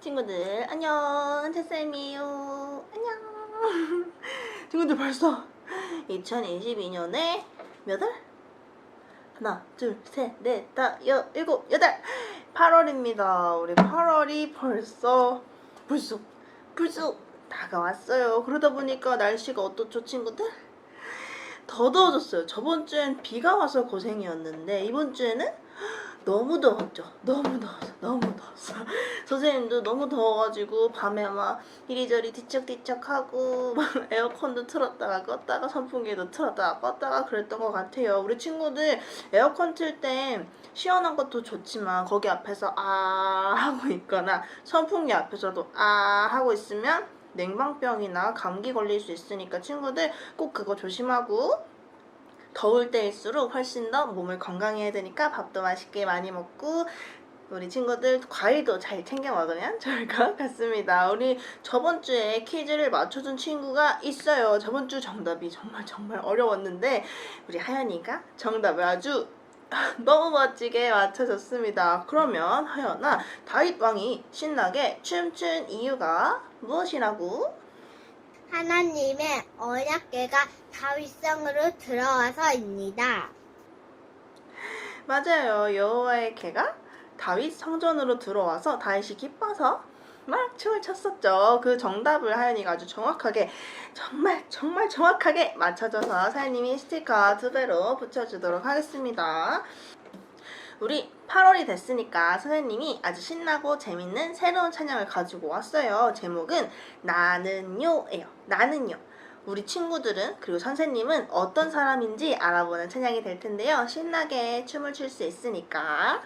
친구들 안녕, 태쌤이에요. 안녕. 친구들 벌써 2022년에 몇 월? 하나, 둘, 셋, 넷, 다, 일곱, 여덟 8월입니다. 우리 8월이 벌써 다가왔어요. 그러다 보니까 날씨가 어떻죠, 친구들? 더 더워졌어요. 저번 주엔 비가 와서 고생이었는데 이번 주에는 너무 더웠죠. 너무 더웠어. 선생님도 너무 더워가지고 밤에 막 이리저리 뒤척뒤척하고 막 에어컨도 틀었다가 껐다가 선풍기도 틀었다가 껐다가 그랬던 것 같아요. 우리 친구들 에어컨 틀 때 시원한 것도 좋지만 거기 앞에서 아 하고 있거나 선풍기 앞에서도 아 하고 있으면 냉방병이나 감기 걸릴 수 있으니까 친구들 꼭 그거 조심하고, 더울 때일수록 훨씬 더 몸을 건강해야 되니까 밥도 맛있게 많이 먹고 우리 친구들 과일도 잘 챙겨 먹으면 좋을 것 같습니다. 우리 저번 주에 퀴즈를 맞춰준 친구가 있어요. 저번 주 정답이 정말 어려웠는데 우리 하연이가 정답을 아주 너무 멋지게 맞춰줬습니다. 그러면 하연아, 다윗 왕이 신나게 춤춘 이유가 무엇이라고? 하나님의 언약궤가 다윗성으로 들어와서입니다. 맞아요. 여호와의 궤가 다윗 성전으로 들어와서 다윗이 기뻐서 막 춤을 췄었죠. 그 정답을 하연이가 아주 정확하게 정말 정확하게 맞춰줘서 사연님이 스티커 2배로 붙여주도록 하겠습니다. 우리 8월이 됐으니까 선생님이 아주 신나고 재밌는 새로운 찬양을 가지고 왔어요. 제목은 나는요예요. 나는요. 우리 친구들은 그리고 선생님은 어떤 사람인지 알아보는 찬양이 될 텐데요. 신나게 춤을 출 수 있으니까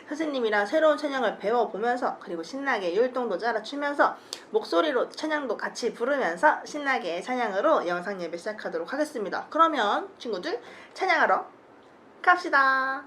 선생님이랑 새로운 찬양을 배워보면서 그리고 신나게 율동도 따라 추면서 목소리로 찬양도 같이 부르면서 신나게 찬양으로 영상 예배 시작하도록 하겠습니다. 그러면 친구들 찬양하러 갑시다.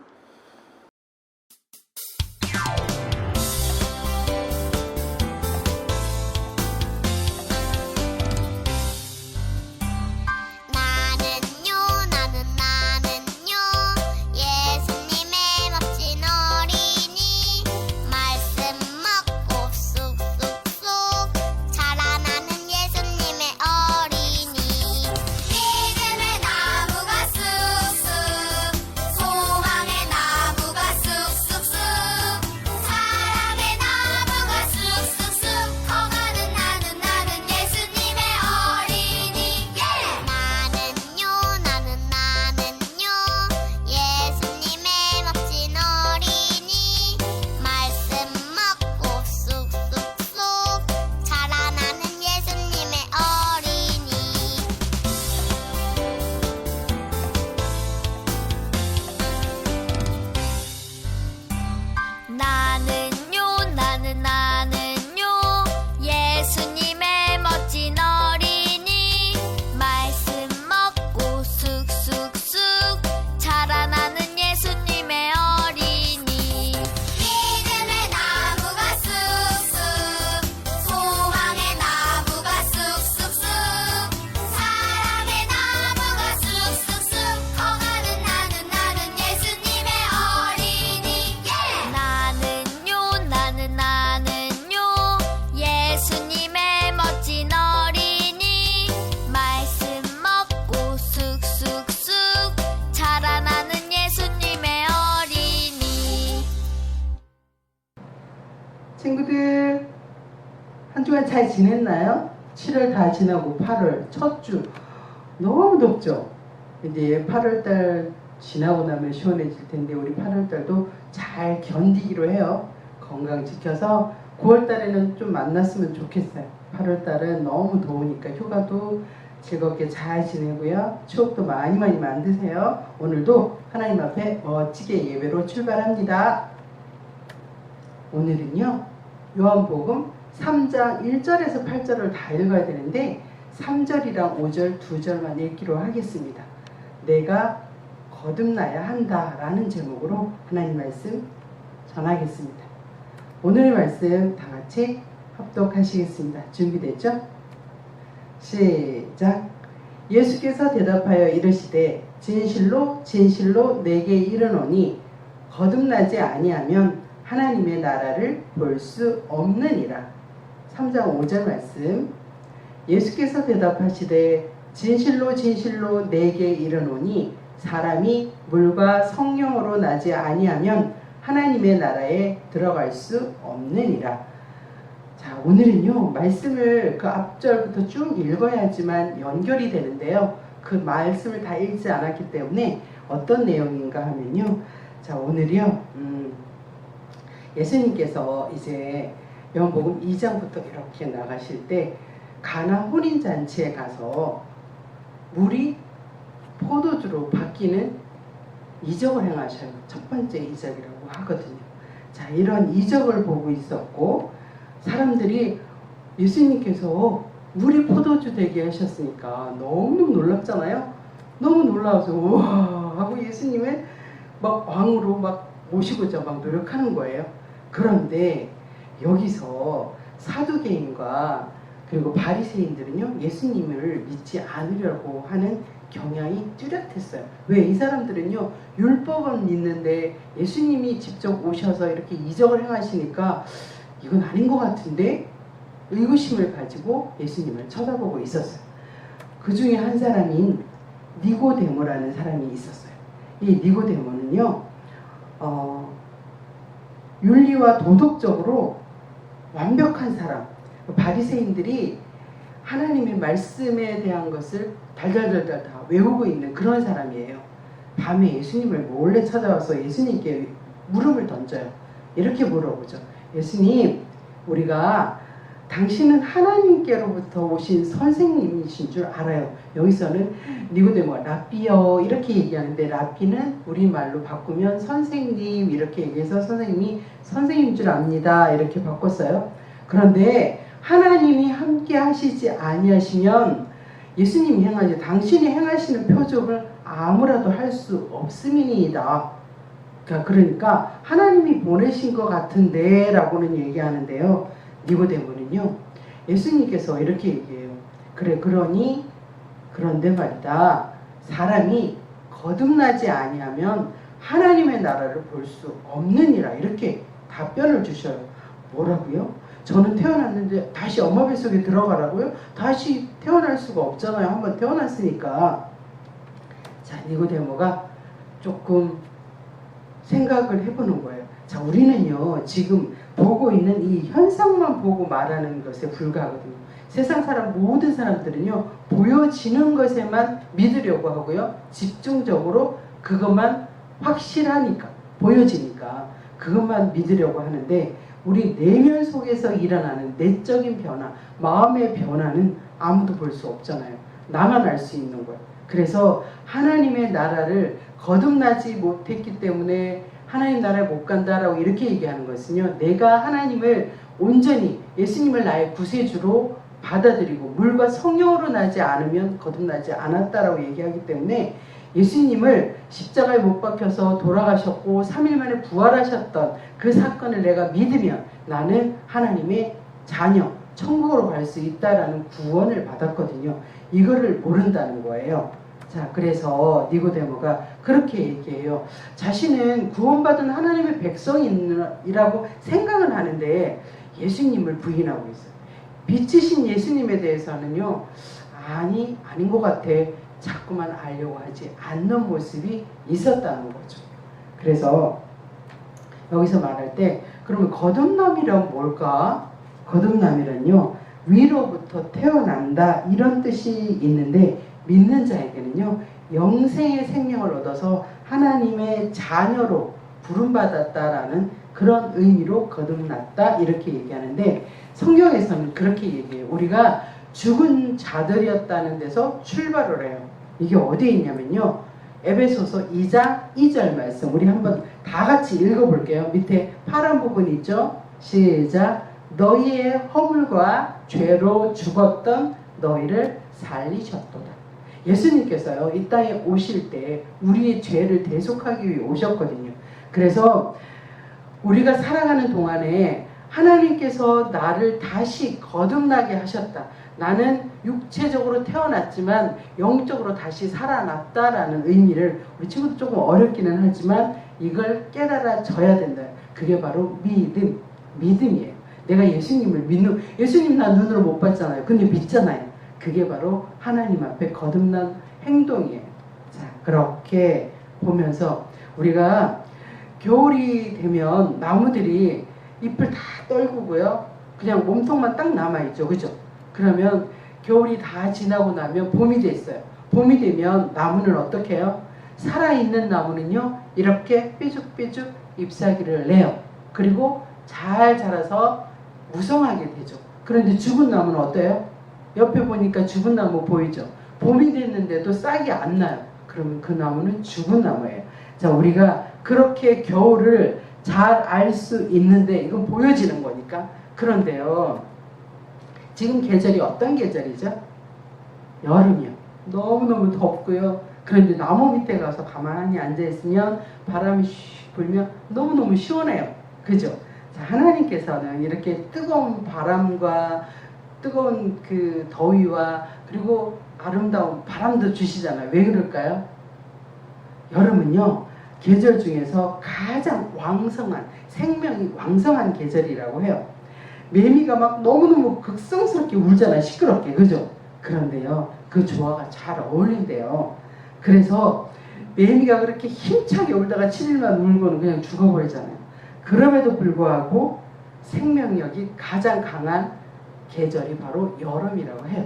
친구들 한 주간 잘 지냈나요? 7월 다 지나고 8월 첫 주 너무 덥죠? 이제 8월달 지나고 나면 시원해질 텐데 우리 8월달도 잘 견디기로 해요. 건강 지켜서 9월달에는 좀 만났으면 좋겠어요. 8월달은 너무 더우니까 휴가도 즐겁게 잘 지내고요. 추억도 많이 만드세요. 오늘도 하나님 앞에 멋지게 예배로 출발합니다. 오늘은요, 요한복음 3장 1절에서 8절을 다 읽어야 되는데 3절이랑 5절 2절만 읽기로 하겠습니다. 내가 거듭나야 한다 라는 제목으로 하나님 말씀 전하겠습니다. 오늘의 말씀 다 같이 합독하시겠습니다. 준비됐죠? 시작. 예수께서 대답하여 이르시되 진실로 진실로 내게 이르노니 거듭나지 아니하면 하나님의 나라를 볼 수 없느니라. 3장 5절 말씀. 예수께서 대답하시되 진실로 진실로 내게 이르노니 사람이 물과 성령으로 나지 아니하면 하나님의 나라에 들어갈 수 없느니라. 자, 오늘은요 말씀을 그 앞절부터 쭉 읽어야지만 연결이 되는데요, 그 말씀을 다 읽지 않았기 때문에 어떤 내용인가 하면요, 자 오늘이요 예수님께서 이제 요한복음 2장부터 이렇게 나가실 때 가나 혼인잔치에 가서 물이 포도주로 바뀌는 이적을 행하셔요. 첫 번째 이적이라고 하거든요. 자, 이런 이적을 보고 있었고 사람들이 예수님께서 물이 포도주 되게 하셨으니까 너무너무 놀랍잖아요. 너무 놀라워서 우와 하고 예수님을 막 왕으로 막 모시고자 막 노력하는 거예요. 그런데 여기서 사두개인과 그리고 바리새인들은요 예수님을 믿지 않으려고 하는 경향이 뚜렷했어요. 왜? 이 사람들은요 율법은 믿는데 예수님이 직접 오셔서 이렇게 이적을 행하시니까 이건 아닌 것 같은데 의구심을 가지고 예수님을 쳐다보고 있었어요. 그 중에 한 사람인 니고데모라는 사람이 있었어요. 이 니고데모는요 윤리와 도덕적으로 완벽한 사람, 바리새인들이 하나님의 말씀에 대한 것을 달달달달 다 외우고 있는 그런 사람이에요. 밤에 예수님을 몰래 찾아와서 예수님께 물음을 던져요. 이렇게 물어보죠. 예수님, 우리가 당신은 하나님께로부터 오신 선생님이신 줄 알아요. 여기서는 니고데모가 라삐여 이렇게 얘기하는데, 라삐는 우리말로 바꾸면 선생님 이렇게 얘기해서 선생님이 선생님인 줄 압니다 이렇게 바꿨어요. 그런데 하나님이 함께 하시지 아니하시면 예수님이 행하지 당신이 행하시는 표적을 아무라도 할 수 없음이니이다. 그러니까 하나님이 보내신 것 같은데 라고는 얘기하는데요, 니고데모는요 예수님께서 이렇게 얘기해요. 그래, 그런데 말이다, 사람이 거듭나지 아니하면 하나님의 나라를 볼 수 없느니라 이렇게 답변을 주셔요. 뭐라고요? 저는 태어났는데 다시 엄마 뱃속에 들어가라고요? 다시 태어날 수가 없잖아요. 한번 태어났으니까. 자, 니고데모가 조금 생각을 해보는 거예요. 자, 우리는요 지금 보고 있는 이 현상만 보고 말하는 것에 불과하거든요. 세상 사람 모든 사람들은요 보여지는 것에만 믿으려고 하고요, 집중적으로 그것만 확실하니까 보여지니까 그것만 믿으려고 하는데, 우리 내면 속에서 일어나는 내적인 변화, 마음의 변화는 아무도 볼 수 없잖아요. 나만 알 수 있는 거예요. 그래서 하나님의 나라를 거듭나지 못했기 때문에 하나님 나라에 못 간다라고 이렇게 얘기하는 것은요, 내가 하나님을 온전히 예수님을 나의 구세주로 받아들이고 물과 성령으로 나지 않으면 거듭나지 않았다라고 얘기하기 때문에, 예수님을 십자가에 못 박혀서 돌아가셨고 3일 만에 부활하셨던 그 사건을 내가 믿으면 나는 하나님의 자녀, 천국으로 갈 수 있다라는 구원을 받았거든요. 이거를 모른다는 거예요. 자, 그래서 니고데모가 그렇게 얘기해요. 자신은 구원받은 하나님의 백성이라고 생각은 하는데 예수님을 부인하고 있어요. 빛이신 예수님에 대해서는요, 아닌 것 같아. 자꾸만 알려고 하지 않는 모습이 있었다는 거죠. 그래서 여기서 말할 때, 그러면 거듭남이란 뭘까? 거듭남이란요, 위로부터 태어난다 이런 뜻이 있는데, 믿는 자에게는요 영생의 생명을 얻어서 하나님의 자녀로 부름받았다라는 그런 의미로 거듭났다 이렇게 얘기하는데, 성경에서는 그렇게 얘기해요. 우리가 죽은 자들이었다는 데서 출발을 해요. 이게 어디에 있냐면요, 에베소서 2장 2절 말씀, 우리 한번 다 같이 읽어볼게요. 밑에 파란 부분 있죠? 시작. 너희의 허물과 죄로 죽었던 너희를 살리셨도다. 예수님께서요 이 땅에 오실 때 우리의 죄를 대속하기 위해 오셨거든요. 그래서 우리가 살아가는 동안에 하나님께서 나를 다시 거듭나게 하셨다. 나는 육체적으로 태어났지만 영적으로 다시 살아났다라는 의미를, 우리 친구도 조금 어렵기는 하지만 이걸 깨달아져야 된다. 그게 바로 믿음이에요. 내가 예수님을 믿는, 예수님 나 눈으로 못 봤잖아요. 근데 믿잖아요. 그게 바로 하나님 앞에 거듭난 행동이에요. 자, 그렇게 보면서 우리가 겨울이 되면 나무들이 잎을 다 떨구고요. 그냥 몸통만 딱 남아있죠. 그죠? 그러면 겨울이 다 지나고 나면 봄이 됐어요. 봄이 되면 나무는 어떻게 해요? 살아있는 나무는요, 이렇게 삐죽삐죽 잎사귀를 내요. 그리고 잘 자라서 무성하게 되죠. 그런데 죽은 나무는 어때요? 옆에 보니까 죽은 나무 보이죠? 봄이 됐는데도 싹이 안 나요. 그러면 그 나무는 죽은 나무예요. 자, 우리가 그렇게 겨울을 잘 알 수 있는데 이건 보여지는 거니까. 그런데요, 지금 계절이 어떤 계절이죠? 여름이요. 너무너무 덥고요. 그런데 나무 밑에 가서 가만히 앉아있으면 바람이 슉 불면 너무너무 시원해요. 그죠? 자, 하나님께서는 이렇게 뜨거운 바람과 뜨거운 그 더위와 그리고 아름다운 바람도 주시잖아요. 왜 그럴까요? 여름은요, 계절 중에서 가장 왕성한, 생명이 왕성한 계절이라고 해요. 매미가 막 너무너무 극성스럽게 울잖아요. 시끄럽게. 그죠? 그런데요, 그 조화가 잘 어울린대요. 그래서 매미가 그렇게 힘차게 울다가 7일만 울고는 그냥 죽어버리잖아요. 그럼에도 불구하고 생명력이 가장 강한 계절이 바로 여름이라고 해요.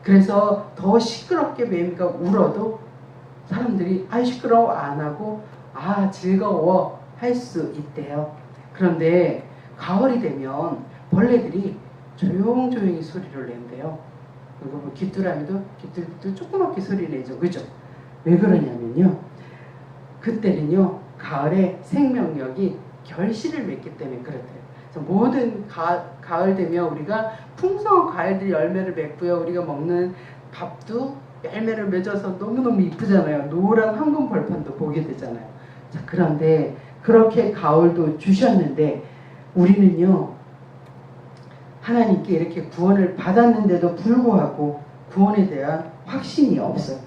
그래서 더 시끄럽게 매미가 울어도 사람들이 아 시끄러워 안 하고 아 즐거워 할 수 있대요. 그런데 가을이 되면 벌레들이 조용조용히 소리를 낸대요. 그리고 뭐 귀뚜라미도 귀뚜 조그맣게 소리 내죠. 그죠? 왜 그러냐면요, 그때는요 가을에 생명력이 결실을 맺기 때문에 그렇대요. 모든 가을 되면 우리가 풍성한 과일들이 열매를 맺고요. 우리가 먹는 밥도 열매를 맺어서 너무너무 이쁘잖아요. 노란 황금 벌판도 보게 되잖아요. 자, 그런데 그렇게 가을도 주셨는데 우리는요, 하나님께 이렇게 구원을 받았는데도 불구하고 구원에 대한 확신이 없어요.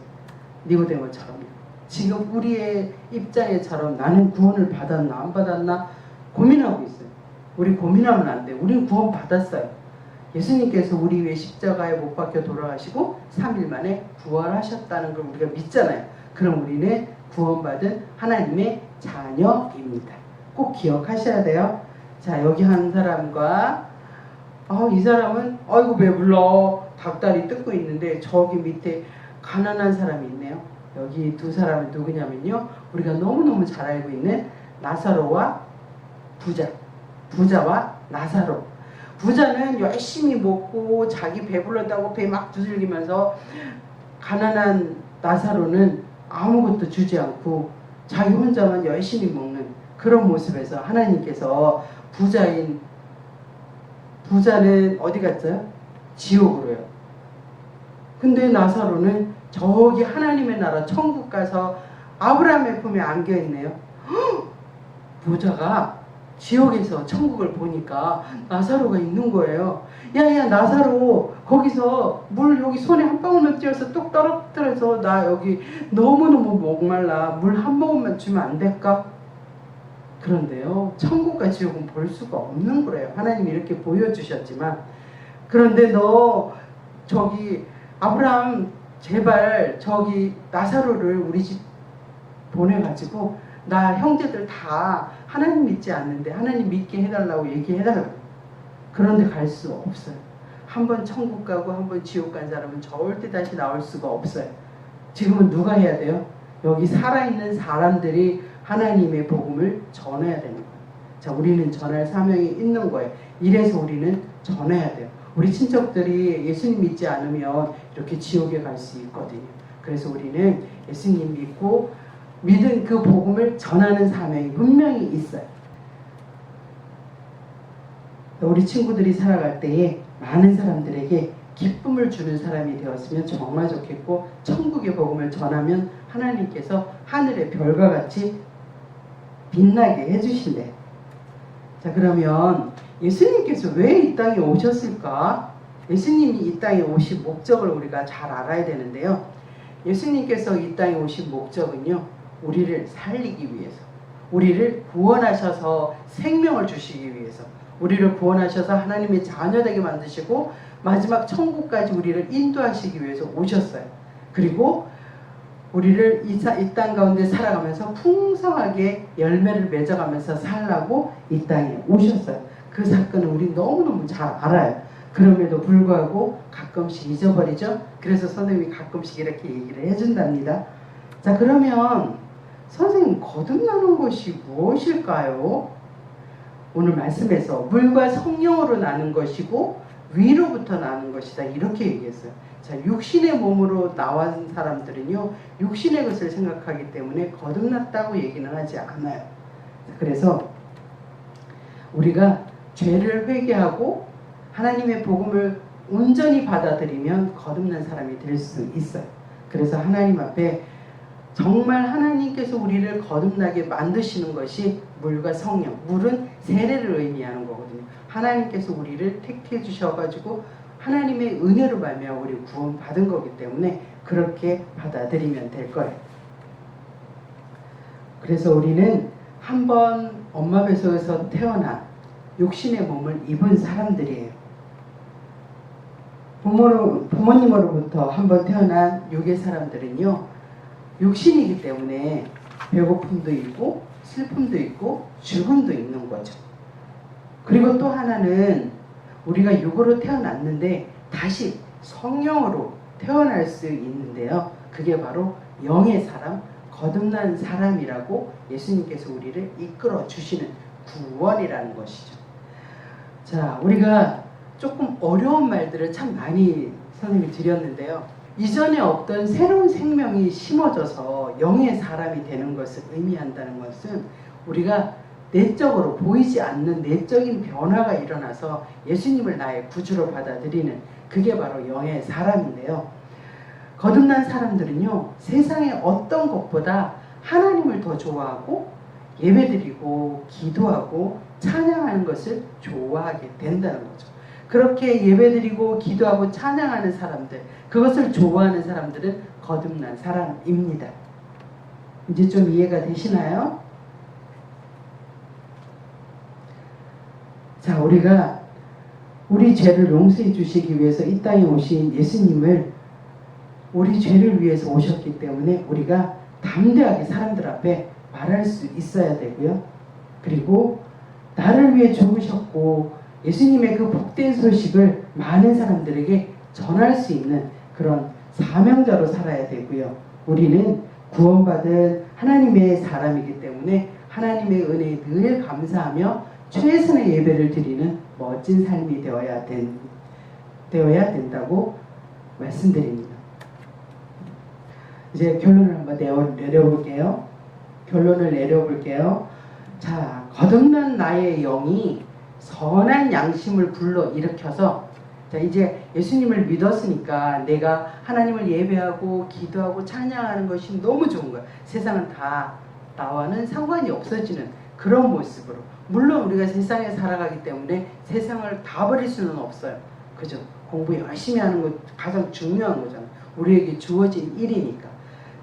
니고데모처럼. 지금 우리의 입장에처럼 나는 구원을 받았나 안 받았나 고민하고 있어요. 우리 고민하면 안 돼요. 우리는 구원 받았어요. 예수님께서 우리 위해 십자가에 못 박혀 돌아가시고 3일 만에 부활하셨다는 걸 우리가 믿잖아요. 그럼 우리는 구원받은 하나님의 자녀입니다. 꼭 기억하셔야 돼요. 자, 여기 한 사람과 이 사람은 아이고 배불러 닭다리 뜯고 있는데 저기 밑에 가난한 사람이 있네요. 여기 두 사람은 누구냐면요, 우리가 너무너무 잘 알고 있는 나사로와 부자와 나사로. 부자는 열심히 먹고 자기 배불렀다고 배 막 두들기면서, 가난한 나사로는 아무것도 주지 않고 자기 혼자만 열심히 먹는 그런 모습에서 하나님께서 부자는 어디 갔어요? 지옥으로요. 근데 나사로는 저기 하나님의 나라 천국 가서 아브라함의 품에 안겨있네요. 부자가 지옥에서 천국을 보니까 나사로가 있는 거예요. 야야 나사로, 거기서 물 여기 손에 한 방울만 띄어서 뚝 떨어뜨려서 나 여기 너무너무 목말라, 물 한 모금만 주면 안 될까? 그런데요, 천국과 지옥은 볼 수가 없는 거래요. 하나님이 이렇게 보여주셨지만. 그런데 너 저기 아브라함 제발 저기 나사로를 우리 집 보내가지고 나 형제들 다 하나님 믿지 않는데 하나님 믿게 해달라고 얘기해달라고. 그런데 갈 수 없어요. 한번 천국 가고 한번 지옥 간 사람은 절대 다시 나올 수가 없어요. 지금은 누가 해야 돼요? 여기 살아있는 사람들이 하나님의 복음을 전해야 되는 거예요. 자, 우리는 전할 사명이 있는 거예요. 이래서 우리는 전해야 돼요. 우리 친척들이 예수님 믿지 않으면 이렇게 지옥에 갈 수 있거든요. 그래서 우리는 예수님 믿고 믿은 그 복음을 전하는 사명이 분명히 있어요. 우리 친구들이 살아갈 때에 많은 사람들에게 기쁨을 주는 사람이 되었으면 정말 좋겠고, 천국의 복음을 전하면 하나님께서 하늘의 별과 같이 빛나게 해주신대. 자, 그러면 예수님께서 왜 이 땅에 오셨을까? 예수님이 이 땅에 오신 목적을 우리가 잘 알아야 되는데요. 예수님께서 이 땅에 오신 목적은요, 우리를 살리기 위해서, 우리를 구원하셔서 생명을 주시기 위해서, 우리를 구원하셔서 하나님의 자녀되게 만드시고 마지막 천국까지 우리를 인도하시기 위해서 오셨어요. 그리고 우리를 이 땅 가운데 살아가면서 풍성하게 열매를 맺어가면서 살라고 이 땅에 오셨어요. 그 사건을 우리 너무너무 잘 알아요. 그럼에도 불구하고 가끔씩 잊어버리죠. 그래서 선생님이 가끔씩 이렇게 얘기를 해준답니다. 자, 그러면 선생님, 거듭나는 것이 무엇일까요? 오늘 말씀에서 물과 성령으로 나는 것이고 위로부터 나는 것이다, 이렇게 얘기했어요. 자, 육신의 몸으로 나온 사람들은요, 육신의 것을 생각하기 때문에 거듭났다고 얘기는 하지 않아요. 그래서 우리가 죄를 회개하고 하나님의 복음을 온전히 받아들이면 거듭난 사람이 될 수 있어요. 그래서 하나님 앞에 정말 하나님께서 우리를 거듭나게 만드시는 것이 물과 성령, 물은 세례를 의미하는 거거든요. 하나님께서 우리를 택해 주셔가지고 하나님의 은혜로 말미암아 우리 구원 받은 거기 때문에 그렇게 받아들이면 될 거예요. 그래서 우리는 한번 엄마 뱃속에서 태어난 육신의 몸을 입은 사람들이에요. 부모님으로부터 한번 태어난 육의 사람들은요, 육신이기 때문에 배고픔도 있고 슬픔도 있고 죽음도 있는 거죠. 그리고 또 하나는 우리가 육으로 태어났는데 다시 성령으로 태어날 수 있는데요, 그게 바로 영의 사람, 거듭난 사람이라고 예수님께서 우리를 이끌어 주시는 구원이라는 것이죠. 자, 우리가 조금 어려운 말들을 참 많이 선생님이 드렸는데요, 이전에 없던 새로운 생명이 심어져서 영의 사람이 되는 것을 의미한다는 것은 우리가 내적으로 보이지 않는 내적인 변화가 일어나서 예수님을 나의 구주로 받아들이는, 그게 바로 영의 사람인데요, 거듭난 사람들은요, 세상의 어떤 것보다 하나님을 더 좋아하고 예배드리고 기도하고 찬양하는 것을 좋아하게 된다는 거죠. 그렇게 예배드리고 기도하고 찬양하는 사람들, 그것을 좋아하는 사람들은 거듭난 사람입니다. 이제 좀 이해가 되시나요? 자, 우리가 우리 죄를 용서해 주시기 위해서 이 땅에 오신 예수님을, 우리 죄를 위해서 오셨기 때문에 우리가 담대하게 사람들 앞에 말할 수 있어야 되고요. 그리고 나를 위해 죽으셨고 예수님의 그 복된 소식을 많은 사람들에게 전할 수 있는 그런 사명자로 살아야 되고요. 우리는 구원받은 하나님의 사람이기 때문에 하나님의 은혜에 늘 감사하며 최선의 예배를 드리는 멋진 삶이 되어야 된다고 말씀드립니다. 이제 결론을 한번 내려볼게요. 자, 거듭난 나의 영이 선한 양심을 불러 일으켜서, 자, 이제 예수님을 믿었으니까 내가 하나님을 예배하고 기도하고 찬양하는 것이 너무 좋은 거야. 세상은 다 나와는 상관이 없어지는 그런 모습으로. 물론 우리가 세상에 살아가기 때문에 세상을 다 버릴 수는 없어요. 그죠? 공부 열심히 하는 것 가장 중요한 거잖아요. 우리에게 주어진 일이니까.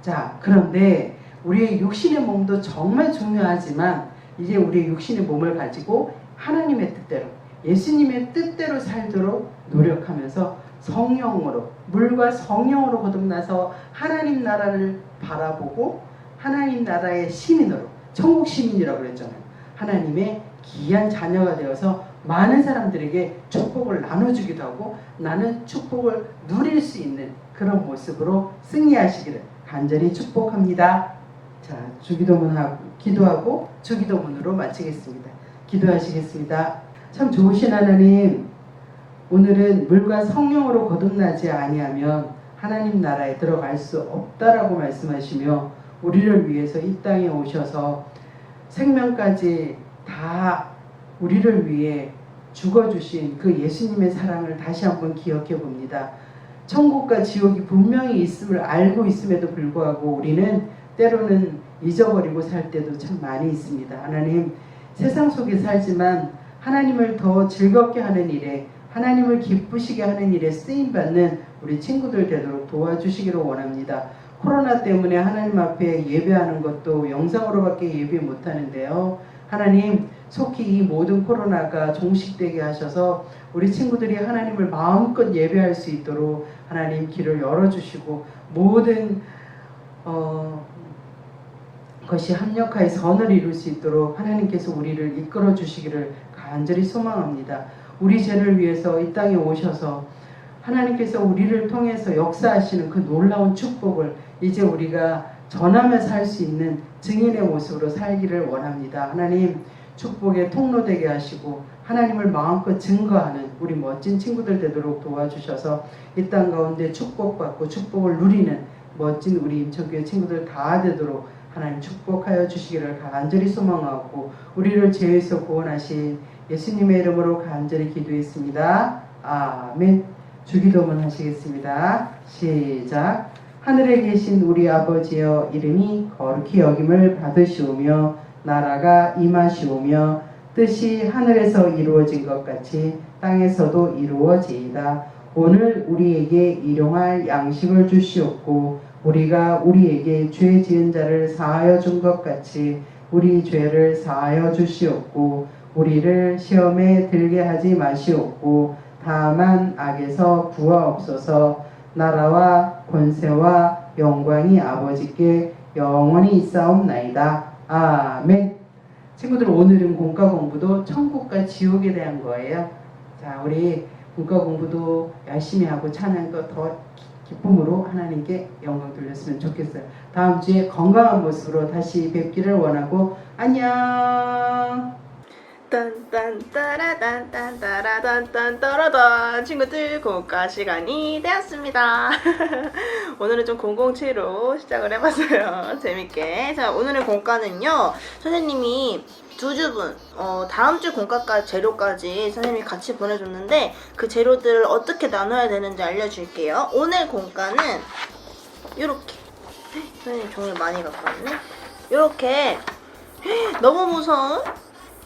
자, 그런데 우리의 육신의 몸도 정말 중요하지만 이제 우리의 육신의 몸을 가지고 하나님의 뜻대로, 예수님의 뜻대로 살도록 노력하면서 성령으로, 물과 성령으로 거듭나서 하나님 나라를 바라보고 하나님 나라의 시민으로, 천국 시민이라고 그랬잖아요. 하나님의 귀한 자녀가 되어서 많은 사람들에게 축복을 나눠주기도 하고 나는 축복을 누릴 수 있는 그런 모습으로 승리하시기를 간절히 축복합니다. 자, 주기도문하고 기도하고 주기도문으로 마치겠습니다. 기도하시겠습니다. 참 좋으신 하나님, 오늘은 물과 성령으로 거듭나지 아니하면 하나님 나라에 들어갈 수 없다라고 말씀하시며 우리를 위해서 이 땅에 오셔서 생명까지 다 우리를 위해 죽어주신 그 예수님의 사랑을 다시 한번 기억해 봅니다. 천국과 지옥이 분명히 있음을 알고 있음에도 불구하고 우리는 때로는 잊어버리고 살 때도 참 많이 있습니다. 하나님, 세상 속에 살지만 하나님을 더 즐겁게 하는 일에, 하나님을 기쁘시게 하는 일에 쓰임받는 우리 친구들 되도록 도와주시기를 원합니다. 코로나 때문에 하나님 앞에 예배하는 것도 영상으로밖에 예배 못하는데요. 하나님 속히 이 모든 코로나가 종식되게 하셔서 우리 친구들이 하나님을 마음껏 예배할 수 있도록 하나님 길을 열어주시고 모든 것이 합력하여 선을 이룰 수 있도록 하나님께서 우리를 이끌어 주시기를 간절히 소망합니다. 우리 죄를 위해서 이 땅에 오셔서 하나님께서 우리를 통해서 역사하시는 그 놀라운 축복을 이제 우리가 전하면서 할 수 있는 증인의 모습으로 살기를 원합니다. 하나님 축복의 통로 되게 하시고 하나님을 마음껏 증거하는 우리 멋진 친구들 되도록 도와주셔서 이 땅 가운데 축복받고 축복을 누리는 멋진 우리 임천교회 친구들 다 되도록 하나님 축복하여 주시기를 간절히 소망하고 우리를 죄에서 구원하신 예수님의 이름으로 간절히 기도했습니다. 아멘. 주기도문 하시겠습니다. 시작. 하늘에 계신 우리 아버지여 이름이 거룩히 여김을 받으시오며 나라가 임하시오며 뜻이 하늘에서 이루어진 것 같이 땅에서도 이루어지이다. 오늘 우리에게 일용할 양식을 주시옵고 우리가 우리에게 죄 지은 자를 사하여 준 것 같이 우리 죄를 사하여 주시옵고 우리를 시험에 들게 하지 마시옵고 다만 악에서 구하옵소서. 나라와 권세와 영광이 아버지께 영원히 있사옵나이다. 아멘. 친구들 오늘은 공과 공부도 천국과 지옥에 대한 거예요. 자, 우리 공과 공부도 열심히 하고 찬양도 더 기쁨으로 하나님께 영광 돌렸으면 좋겠어요. 다음 주에 건강한 모습으로 다시 뵙기를 원하고 안녕. 딴딴따라딴딴따라딴딴따라단 친구들 공과 시간이 되었습니다. 오늘은 좀 007로 시작을 해봤어요. 재밌게. 자, 오늘의 공과는요 선생님이 두 주분 다음 주 공과까지 재료까지 선생님이 같이 보내줬는데 그 재료들을 어떻게 나눠야 되는지 알려줄게요. 오늘 공과는 요렇게 선생님 종이 많이 갖고 왔네. 요렇게 너무 무서운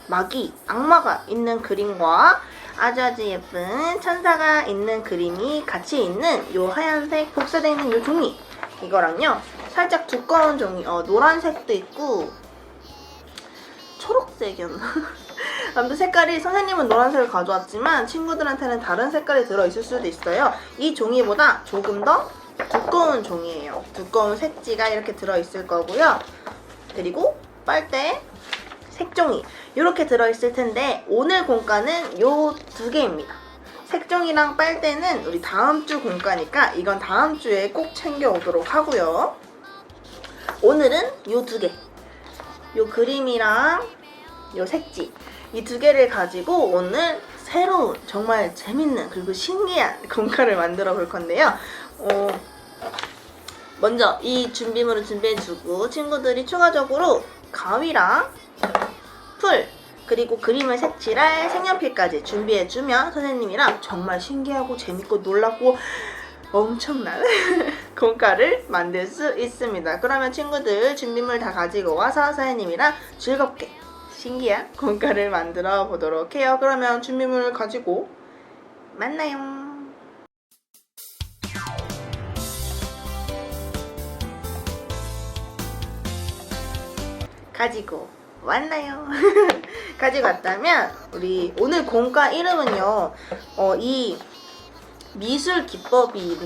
마귀, 악마가 있는 그림과 아주 예쁜 천사가 있는 그림이 같이 있는 요 하얀색 복사되어 있는 요 종이 이거랑요 살짝 두꺼운 종이 노란색도 있고 초록색이었나? 아무튼 색깔이 선생님은 노란색을 가져왔지만 친구들한테는 다른 색깔이 들어있을 수도 있어요. 이 종이보다 조금 더 두꺼운 종이에요. 두꺼운 색지가 이렇게 들어있을 거고요. 그리고 빨대 색종이 이렇게 들어있을 텐데 오늘 공과는 요 두 개입니다. 색종이랑 빨대는 우리 다음 주 공과니까 이건 다음 주에 꼭 챙겨오도록 하고요. 오늘은 요 두 개, 요 그림이랑 요 색지 이 두 개를 가지고 오늘 새로운 정말 재밌는 그리고 신기한 공과를 만들어 볼 건데요. 먼저 이 준비물을 준비해주고 친구들이 추가적으로 가위랑 풀 그리고 그림을 색칠할 색연필까지 준비해주면 선생님이랑 정말 신기하고 재밌고 놀랍고 엄청난 공과를 만들 수 있습니다. 그러면 친구들 준비물 다 가지고 와서 선생님이랑 즐겁게 신기한 공과를 만들어 보도록 해요. 그러면 준비물 가지고 만나요. 가지고 왔나요? 가지고 왔다면 우리 오늘 공과 이름은요 이 미술 기법의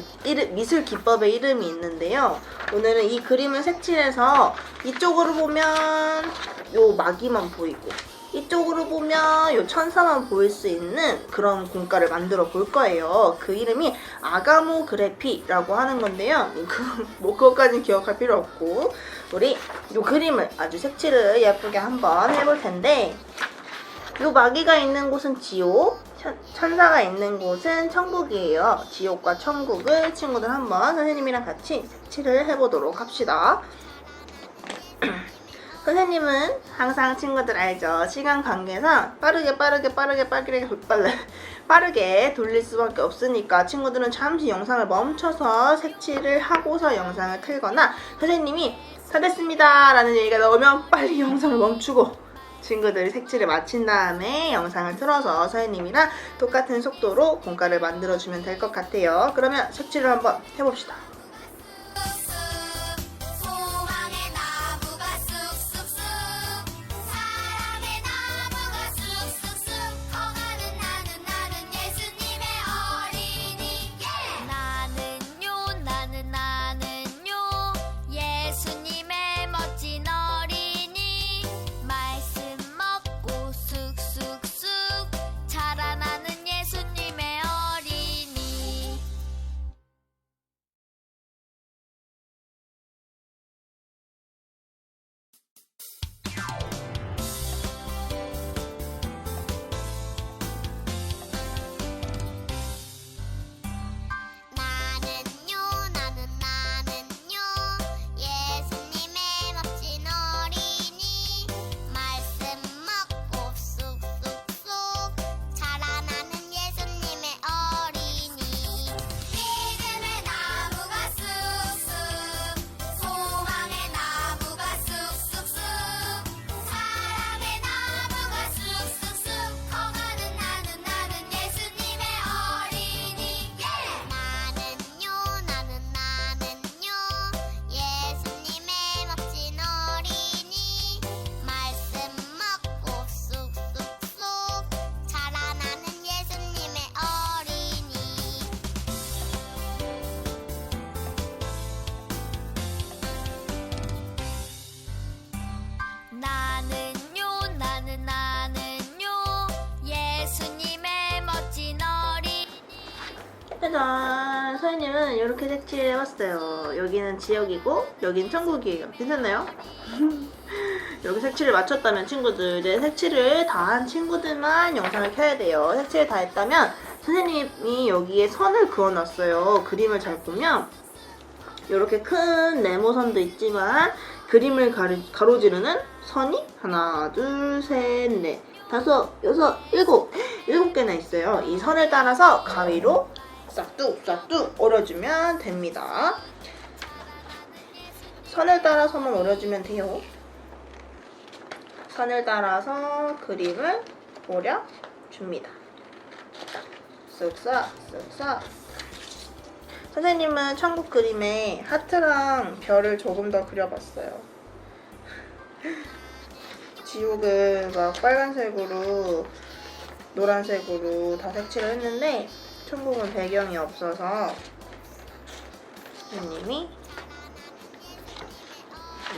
이름이 있는데요. 오늘은 이 그림을 색칠해서 이쪽으로 보면 요 마귀만 보이고 이쪽으로 보면 요 천사만 보일 수 있는 그런 공과를 만들어 볼 거예요. 그 이름이 아가모그래피라고 하는 건데요. 그것까지는 기억할 필요 없고 우리 요 그림을 아주 색칠을 예쁘게 한번 해볼 텐데 요 마귀가 있는 곳은 지옥, 천사가 있는 곳은 천국이에요. 지옥과 천국을 친구들 한번 선생님이랑 같이 색칠을 해보도록 합시다. 선생님은 항상 친구들 알죠? 시간 관계상 빠르게 돌릴 수밖에 없으니까 친구들은 잠시 영상을 멈춰서 색칠을 하고서 영상을 틀거나 선생님이 다 됐습니다 라는 얘기가 나오면 빨리 영상을 멈추고 친구들이 색칠을 마친 다음에 영상을 틀어서 선생님이랑 똑같은 속도로 공과를 만들어주면 될 것 같아요. 그러면 색칠을 한번 해봅시다. 짜잔! 서희님은 이렇게 색칠해봤어요. 여기는 지역이고 여긴 천국이에요. 괜찮나요? 이렇게 색칠을 마쳤다면 친구들, 이제 색칠을 다 한 친구들만 영상을 켜야 돼요. 색칠 다 했다면 선생님이 여기에 선을 그어놨어요. 그림을 잘 보면 이렇게 큰 네모선도 있지만 그림을 가로지르는 선이 하나, 둘, 셋, 넷, 다섯, 여섯, 일곱 개나 있어요. 이 선을 따라서 가위로 싹둑 오려주면 됩니다. 선을 따라서만 오려주면 돼요. 선을 따라서 그림을 오려줍니다. 쓱싹. 선생님은 천국 그림에 하트랑 별을 조금 더 그려봤어요. 지옥은 막 빨간색으로 노란색으로 다 색칠을 했는데 천국은 배경이 없어서 선생님이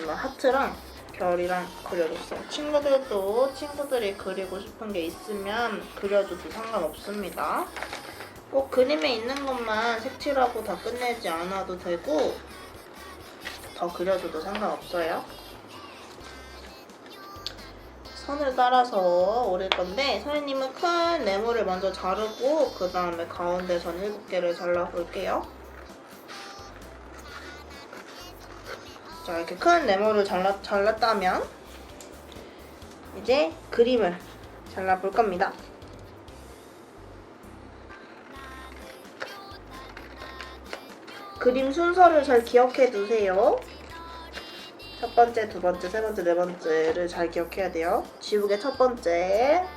하트랑 별이랑 그려줬어요. 친구들도 친구들이 그리고 싶은 게 있으면 그려줘도 상관없습니다. 꼭 그림에 있는 것만 색칠하고 다 끝내지 않아도 되고 더 그려줘도 상관없어요. 선을 따라서 오릴 건데 선생님은 큰 네모를 먼저 자르고 그 다음에 가운데 선 7개를 잘라볼게요. 자, 이렇게 큰 네모를 잘랐다면 이제 그림을 잘라볼 겁니다. 그림 순서를 잘 기억해 두세요. 첫 번째, 두 번째, 세 번째, 네 번째를 잘 기억해야 돼요. 지우개 첫 번째.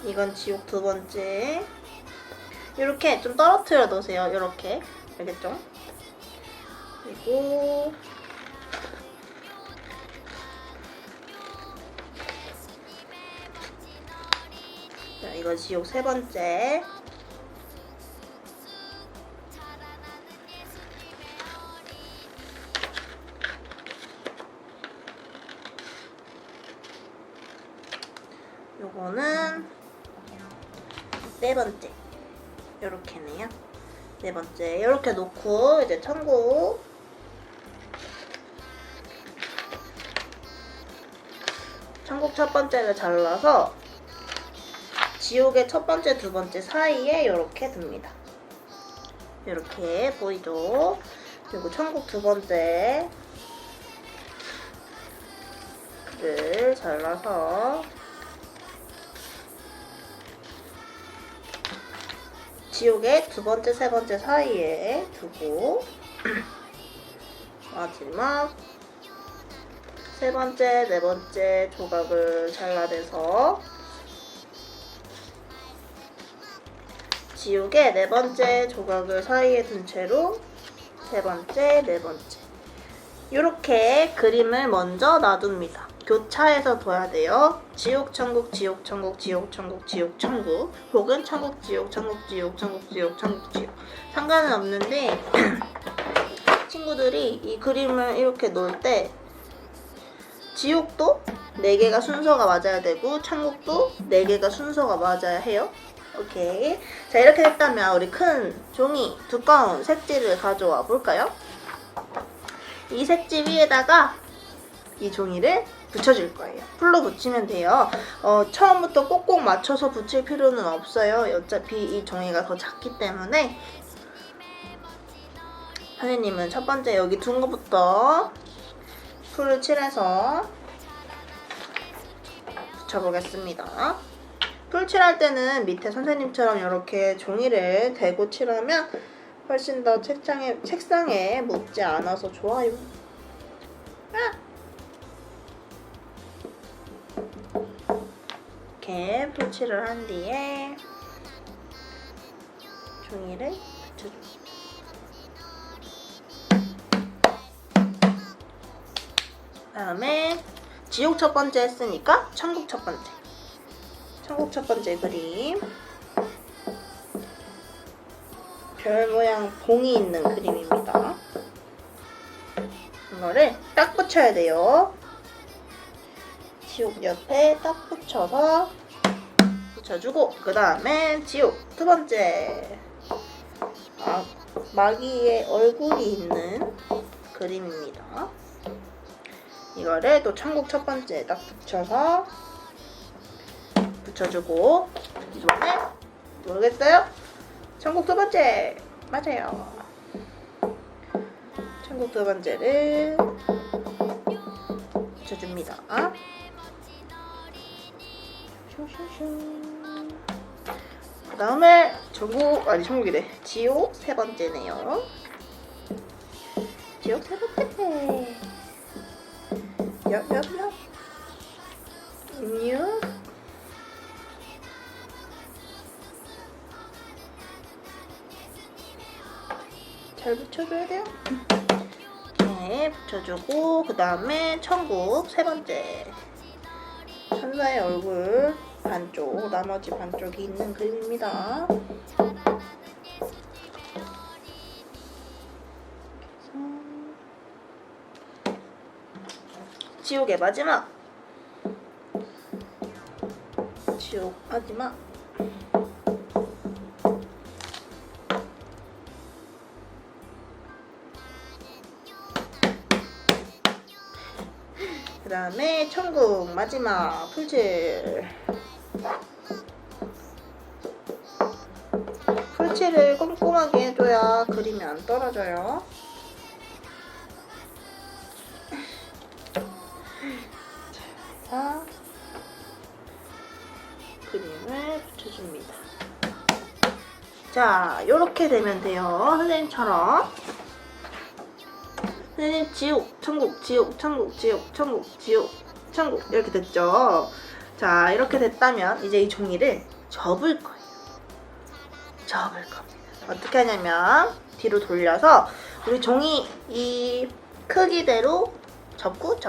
이건 지옥 두 번째. 이렇게 좀 떨어뜨려 놓으세요. 이렇게. 알겠죠? 그리고 자, 이거 지옥 세 번째. 요거는 네 번째. 요렇게네요. 네 번째. 요렇게 놓고 이제 천국. 천국 첫 번째를 잘라서 지옥의 첫 번째, 두 번째 사이에 이렇게 둡니다. 이렇게 보이죠? 그리고 천국 두 번째를 잘라서 지옥의 두 번째, 세 번째 사이에 두고 마지막 세 번째, 네 번째 조각을 잘라내서 지우개 네 번째 조각을 사이에 둔 채로 세 번째, 네 번째 이렇게 그림을 먼저 놔둡니다. 교차해서 둬야 돼요. 지옥, 천국, 지옥, 천국, 지옥, 천국, 지옥, 천국 혹은 천국, 지옥, 천국, 지옥, 천국, 지옥, 천국, 지옥 상관은 없는데 친구들이 이 그림을 이렇게 놓을 때 지옥도 4개가 순서가 맞아야 되고 천국도 4개가 순서가 맞아야 해요. 오케이. 자, 이렇게 됐다면 우리 큰 종이 두꺼운 색지를 가져와 볼까요? 이 색지 위에다가 이 종이를 붙여줄 거예요. 풀로 붙이면 돼요. 처음부터 꼭꼭 맞춰서 붙일 필요는 없어요. 어차피 이 종이가 더 작기 때문에 선생님은 첫 번째 여기 둔 거부터 풀을 칠해서 붙여보겠습니다. 풀 칠할 때는 밑에 선생님처럼 이렇게 종이를 대고 칠하면 훨씬 더 책상에 묻지 않아서 좋아요. 이렇게 풀 칠을 한 뒤에 종이를 붙여줍니다. 다음에 지옥 첫 번째 했으니까 천국 첫 번째. 천국 첫 번째 그림. 별 모양 봉이 있는 그림입니다. 이거를 딱 붙여야 돼요. 지옥 옆에 딱 붙여서 붙여주고, 그 다음에 지옥 두 번째. 마귀의 얼굴이 있는 그림입니다. 이거를 또 천국 첫 번째 딱 붙여서 붙여주고, 이번에 모르겠어요? 천국 두 번째 맞아요. 천국 두 번째를 붙여줍니다. 그 다음에 천국이래. 지옥 세 번째네요. 지옥 세 번째. 옆. 잘 붙여줘야 돼요. 네, 붙여주고, 그 다음에 천국 세 번째. 천사의 얼굴 반쪽, 나머지 반쪽이 있는 그림입니다. 지옥의 마지막. 지옥 마지막. 그 다음에 천국 마지막 풀칠. 풀칠을 꼼꼼하게 해줘야 그림이 안 떨어져요. 자, 그림을 붙여줍니다. 자, 요렇게 되면 돼요. 선생님처럼. 선생님, 지옥, 천국, 지옥, 천국, 지옥, 천국, 지옥, 천국. 이렇게 됐죠? 자, 이렇게 됐다면 이제 이 종이를 접을 거예요. 접을 겁니다. 어떻게 하냐면 뒤로 돌려서 우리 종이 이 크기대로 접고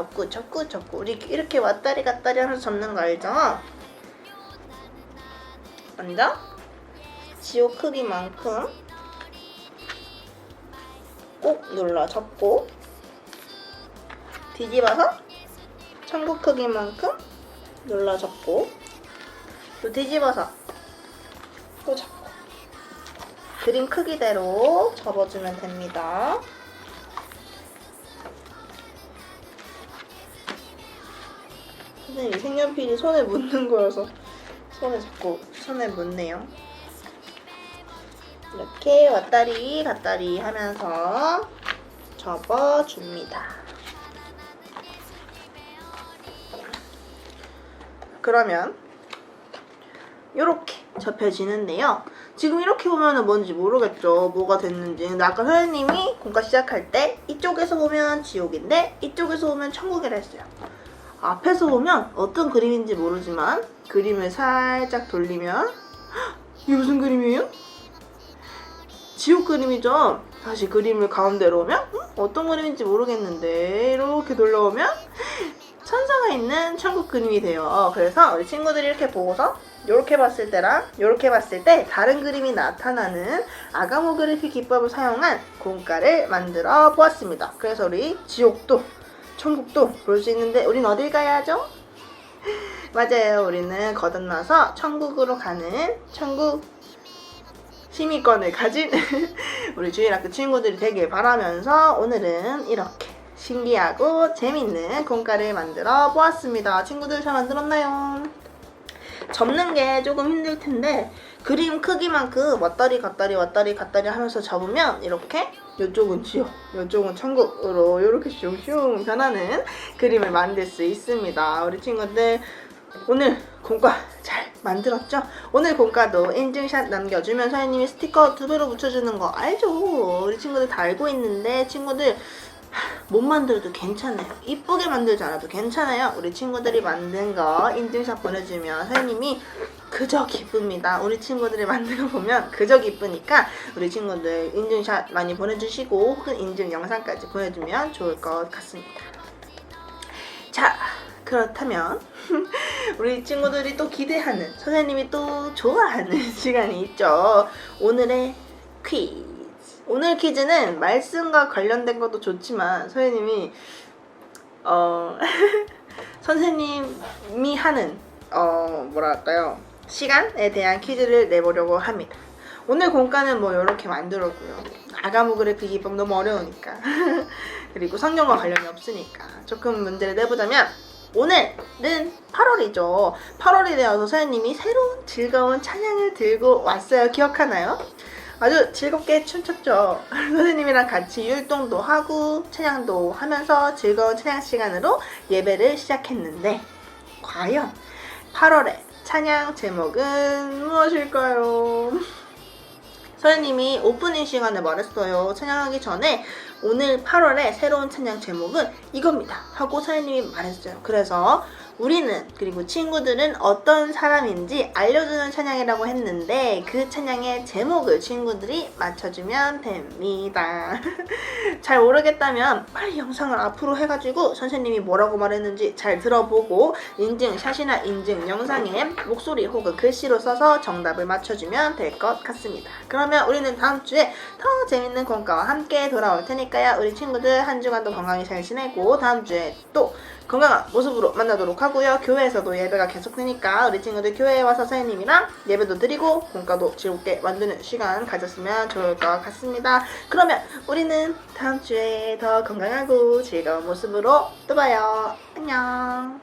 우리 이렇게 왔다리 갔다리 하면서 접는 거 알죠? 먼저 지옥 크기만큼 꼭 눌러 접고, 뒤집어서 천국 크기만큼 눌러 접고, 또 뒤집어서 또 접고, 그림 크기대로 접어주면 됩니다. 선생님, 색연필이 손에 묻는 거여서 손에 묻네요. 이렇게 왔다리 갔다리 하면서 접어줍니다. 그러면 이렇게 접혀지는데요. 지금 이렇게 보면 뭔지 모르겠죠. 뭐가 됐는지. 근데 아까 선생님이 공과 시작할 때 이쪽에서 보면 지옥인데 이쪽에서 보면 천국이라 했어요. 앞에서 보면 어떤 그림인지 모르지만 그림을 살짝 돌리면, 이게 무슨 그림이에요? 지옥 그림이죠. 다시 그림을 가운데로 오면 어떤 그림인지 모르겠는데 이렇게 돌려오면 천사가 있는 천국 그림이 돼요. 그래서 우리 친구들이 이렇게 보고서 이렇게 봤을 때랑 이렇게 봤을 때 다른 그림이 나타나는 아가모그래피 기법을 사용한 공과를 만들어 보았습니다. 그래서 우리 지옥도 천국도 볼 수 있는데 우린 어딜 가야죠? 맞아요. 우리는 거듭나서 천국으로 가는 천국 시민권을 가진 우리 주일학교 친구들이 되길 바라면서 오늘은 이렇게 신기하고 재밌는 공과를 만들어 보았습니다. 친구들 잘 만들었나요? 접는 게 조금 힘들 텐데 그림 크기만큼 왔다리 갔다리 하면서 접으면 이렇게 이쪽은 지옥, 이쪽은 천국으로 이렇게 슝슝 변하는 그림을 만들 수 있습니다. 우리 친구들 오늘 공과 잘 만들었죠? 오늘 공과도 인증샷 남겨주면 선생님이 스티커 2배로 붙여주는 거 알죠? 우리 친구들 다 알고 있는데 친구들 못 만들어도 괜찮아요. 이쁘게 만들지 않아도 괜찮아요. 우리 친구들이 만든 거 인증샷 보내주면 선생님이 그저 기쁩니다. 우리 친구들이 만들어 보면 그저 기쁘니까 우리 친구들 인증샷 많이 보내주시고 혹은 인증 영상까지 보내주면 좋을 것 같습니다. 자, 그렇다면 우리 친구들이 또 기대하는, 선생님이 또 좋아하는 시간이 있죠. 오늘의 퀴즈. 오늘 퀴즈는 말씀과 관련된 것도 좋지만 선생님이 선생님이 하는 뭐랄까요, 시간에 대한 퀴즈를 내보려고 합니다. 오늘 공과는 뭐 이렇게 만들었고요. 아가무그래픽 기법 너무 어려우니까 그리고 성경과 관련이 없으니까 조금 문제를 내보자면, 오늘은 8월이죠. 8월이 되어서 선생님이 새로운 즐거운 찬양을 들고 왔어요. 기억하나요? 아주 즐겁게 춤췄죠. 선생님이랑 같이 율동도 하고 찬양도 하면서 즐거운 찬양 시간으로 예배를 시작했는데, 과연 8월의 찬양 제목은 무엇일까요? 선생님이 오프닝 시간에 말했어요. 찬양하기 전에 오늘 8월의 새로운 찬양 제목은 이겁니다 하고 선생님이 말했어요. 그래서 우리는, 그리고 친구들은 어떤 사람인지 알려주는 찬양이라고 했는데, 그 찬양의 제목을 친구들이 맞춰주면 됩니다. 잘 모르겠다면 빨리 영상을 앞으로 해가지고 선생님이 뭐라고 말했는지 잘 들어보고 인증샷이나 인증 영상에 목소리 혹은 글씨로 써서 정답을 맞춰주면 될 것 같습니다. 그러면 우리는 다음 주에 더 재밌는 공과와 함께 돌아올 테니까요. 우리 친구들 한 주간도 건강히 잘 지내고 다음 주에 또 건강한 모습으로 만나도록 하고요. 교회에서도 예배가 계속되니까 우리 친구들 교회에 와서 선생님이랑 예배도 드리고 공과도 즐겁게 만드는 시간 가졌으면 좋을 것 같습니다. 그러면 우리는 다음 주에 더 건강하고 즐거운 모습으로 또 봐요. 안녕.